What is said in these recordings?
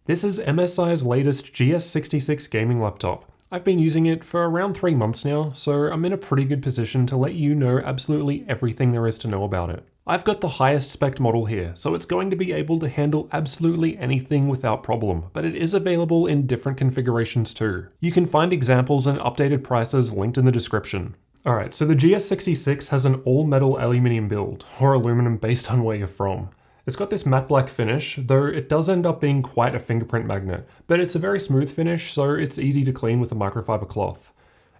This is MSI's latest GS66 gaming laptop. I've been using it for around 3 months now, so I'm in a pretty good position to let you know absolutely everything there is to know about it. I've got the highest spec model here, so it's going to be able to handle absolutely anything without problem, but it is available in different configurations too. You can find examples and updated prices linked in the description. Alright, so the GS66 has an all-metal aluminium build, or aluminum based on where you're from. It's got this matte black finish, though it does end up being quite a fingerprint magnet, but it's a very smooth finish, so it's easy to clean with a microfiber cloth.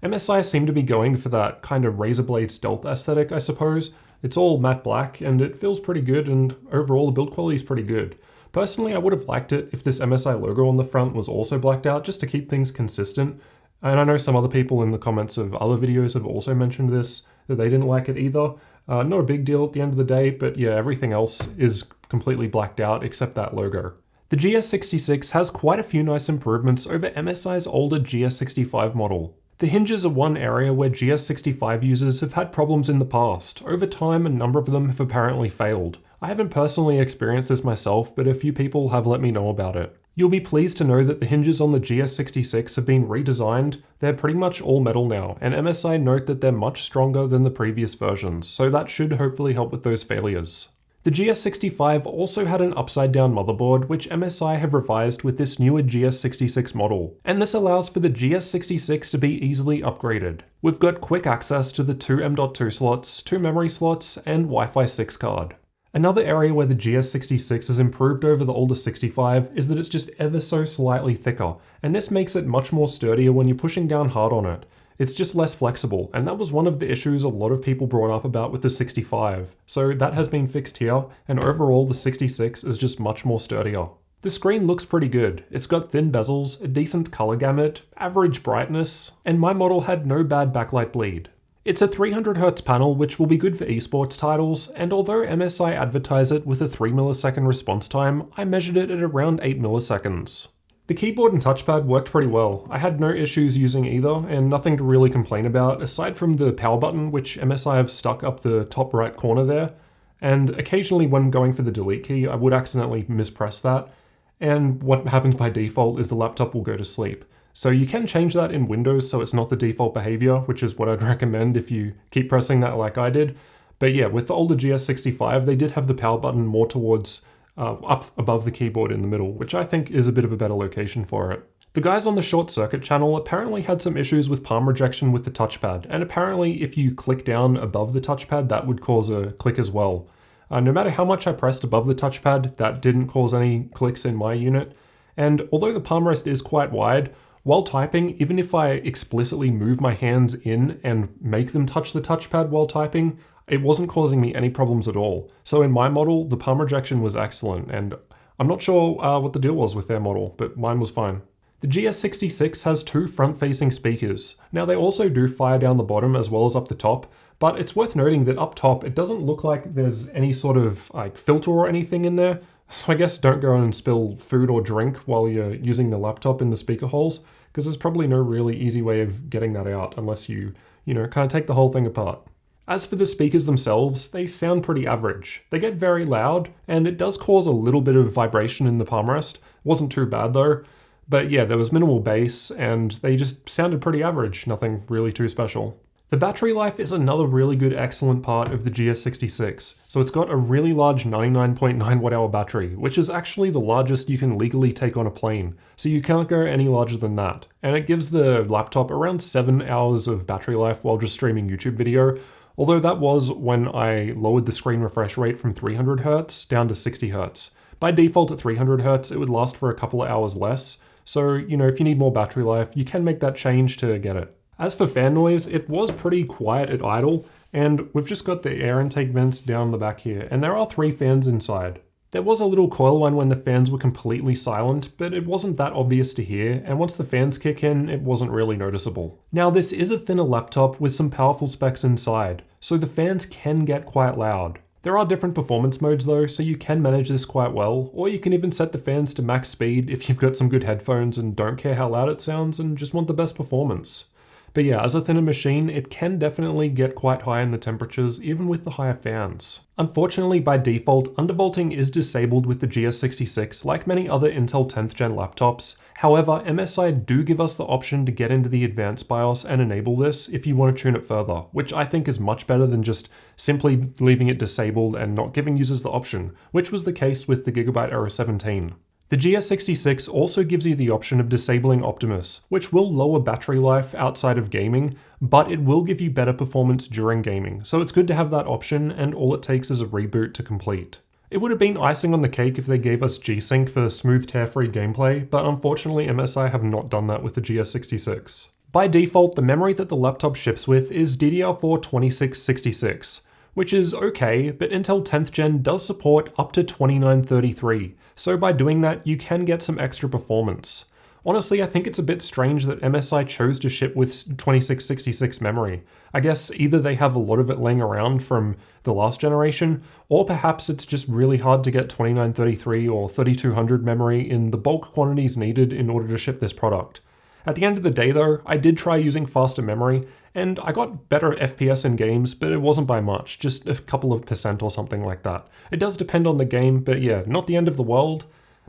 MSI seem to be going for that kind of razor blade stealth aesthetic, I suppose. It's all matte black, and it feels pretty good, and overall the build quality is pretty good. Personally, I would have liked it if this MSI logo on the front was also blacked out, just to keep things consistent. And I know some other people in the comments of other videos have also mentioned this, that they didn't like it either. Not a big deal at the end of the day, but yeah, everything else is completely blacked out except that logo. The GS66 has quite a few nice improvements over MSI's older GS65 model. The hinges are one area where GS65 users have had problems in the past. Over time, a number of them have apparently failed. I haven't personally experienced this myself, but a few people have let me know about it. You'll be pleased to know that the hinges on the GS66 have been redesigned. They're pretty much all metal now, and MSI note that they're much stronger than the previous versions, so that should hopefully help with those failures. The GS65 also had an upside down motherboard, which MSI have revised with this newer GS66 model, and this allows for the GS66 to be easily upgraded. We've got quick access to the 2 M.2 slots, 2 memory slots, and Wi-Fi 6 card. Another area where the GS66 has improved over the older 65 is that it's just ever so slightly thicker, and this makes it much more sturdier when you're pushing down hard on it. It's just less flexible, and that was one of the issues a lot of people brought up about with the 65. So that has been fixed here, and overall the 66 is just much more sturdier. The screen looks pretty good. It's got thin bezels, a decent color gamut, average brightness, and my model had no bad backlight bleed. It's a 300Hz panel, which will be good for esports titles, and although MSI advertise it with a 3 millisecond response time, I measured it at around 8 milliseconds. The keyboard and touchpad worked pretty well. I had no issues using either, and nothing to really complain about, aside from the power button, which MSI have stuck up the top right corner there, and occasionally when going for the delete key, I would accidentally mispress that, and what happens by default is the laptop will go to sleep. So you can change that in Windows so it's not the default behavior, which is what I'd recommend if you keep pressing that like I did. But yeah, with the older GS65, they did have the power button more towards up above the keyboard in the middle, which I think is a bit of a better location for it. The guys on the short circuit channel apparently had some issues with palm rejection with the touchpad, and apparently if you click down above the touchpad, that would cause a click as well. No matter how much I pressed above the touchpad, that didn't cause any clicks in my unit. And although the palm rest is quite wide, while typing, even if I explicitly move my hands in and make them touch the touchpad while typing, it wasn't causing me any problems at all. So in my model, the palm rejection was excellent, and I'm not sure what the deal was with their model, but mine was fine. The GS66 has 2 front-facing speakers. Now they also do fire down the bottom as well as up the top, but it's worth noting that up top it doesn't look like there's any sort of filter or anything in there, so I guess don't go and spill food or drink while you're using the laptop in the speaker holes, because there's probably no really easy way of getting that out unless you kind of take the whole thing apart. As for the speakers themselves, they sound pretty average. They get very loud, and it does cause a little bit of vibration in the palm rest. Wasn't too bad though. But yeah, there was minimal bass, and they just sounded pretty average, nothing really too special. The battery life is another really good excellent part of the GS66. So it's got a really large 99.9 watt-hour battery, which is actually the largest you can legally take on a plane. So you can't go any larger than that. And it gives the laptop around 7 hours of battery life while just streaming YouTube video, although that was when I lowered the screen refresh rate from 300Hz down to 60Hz. By default at 300Hz, it would last for a couple of hours less. So, if you need more battery life, you can make that change to get it. As for fan noise, it was pretty quiet at idle, and we've just got the air intake vents down the back here, and there are 3 fans inside. There was a little coil one when the fans were completely silent, but it wasn't that obvious to hear, and once the fans kick in, it wasn't really noticeable. Now this is a thinner laptop with some powerful specs inside, so the fans can get quite loud. There are different performance modes though, so you can manage this quite well, or you can even set the fans to max speed if you've got some good headphones and don't care how loud it sounds and just want the best performance. But yeah, as a thinner machine, it can definitely get quite high in the temperatures, even with the higher fans. Unfortunately, by default, undervolting is disabled with the GS66, like many other Intel 10th gen laptops. However, MSI do give us the option to get into the advanced BIOS and enable this if you want to tune it further, which I think is much better than just simply leaving it disabled and not giving users the option, which was the case with the Gigabyte Aero 17. The GS66 also gives you the option of disabling Optimus, which will lower battery life outside of gaming, but it will give you better performance during gaming, so it's good to have that option, and all it takes is a reboot to complete. It would have been icing on the cake if they gave us G-Sync for smooth tear-free gameplay, but unfortunately MSI have not done that with the GS66. By default, the memory that the laptop ships with is DDR4 2666, which is okay, but Intel 10th Gen does support up to 2933, so by doing that you can get some extra performance. Honestly, I think it's a bit strange that MSI chose to ship with 2666 memory. I guess either they have a lot of it laying around from the last generation, or perhaps it's just really hard to get 2933 or 3200 memory in the bulk quantities needed in order to ship this product. At the end of the day though, I did try using faster memory, and I got better FPS in games, but it wasn't by much, just a couple of % or something like that. It does depend on the game, but yeah, not the end of the world.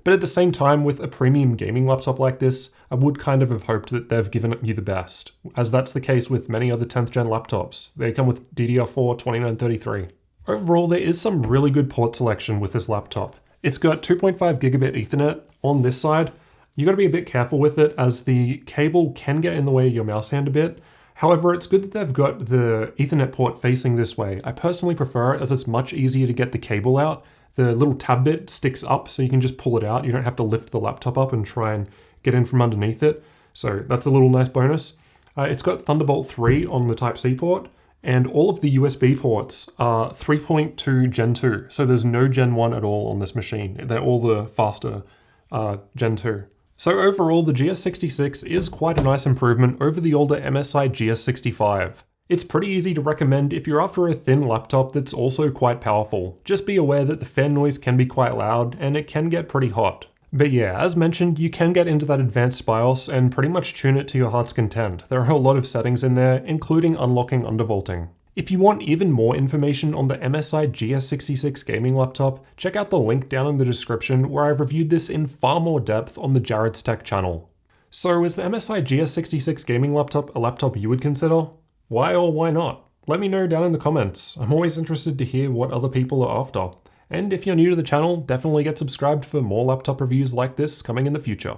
But at the same time, with a premium gaming laptop like this, I would kind of have hoped that they've given you the best, as that's the case with many other 10th gen laptops. They come with DDR4 2933. Overall, there is some really good port selection with this laptop. It's got 2.5 gigabit Ethernet on this side. You got to be a bit careful with it, as the cable can get in the way of your mouse hand a bit. However, it's good that they've got the Ethernet port facing this way. I personally prefer it as it's much easier to get the cable out. The little tab bit sticks up so you can just pull it out. You don't have to lift the laptop up and try and get in from underneath it. So that's a little nice bonus. It's got Thunderbolt 3 on the Type-C port, and all of the USB ports are 3.2 Gen 2. So there's no Gen 1 at all on this machine. They're all the faster Gen 2. So overall, the GS66 is quite a nice improvement over the older MSI GS65. It's pretty easy to recommend if you're after a thin laptop that's also quite powerful. Just be aware that the fan noise can be quite loud and it can get pretty hot. But yeah, as mentioned, you can get into that advanced BIOS and pretty much tune it to your heart's content. There are a lot of settings in there, including unlocking undervolting. If you want even more information on the MSI GS66 gaming laptop, check out the link down in the description where I've reviewed this in far more depth on the Jarrod'sTech channel. So is the MSI GS66 gaming laptop a laptop you would consider? Why or why not? Let me know down in the comments. I'm always interested to hear what other people are after. And if you're new to the channel, definitely get subscribed for more laptop reviews like this coming in the future.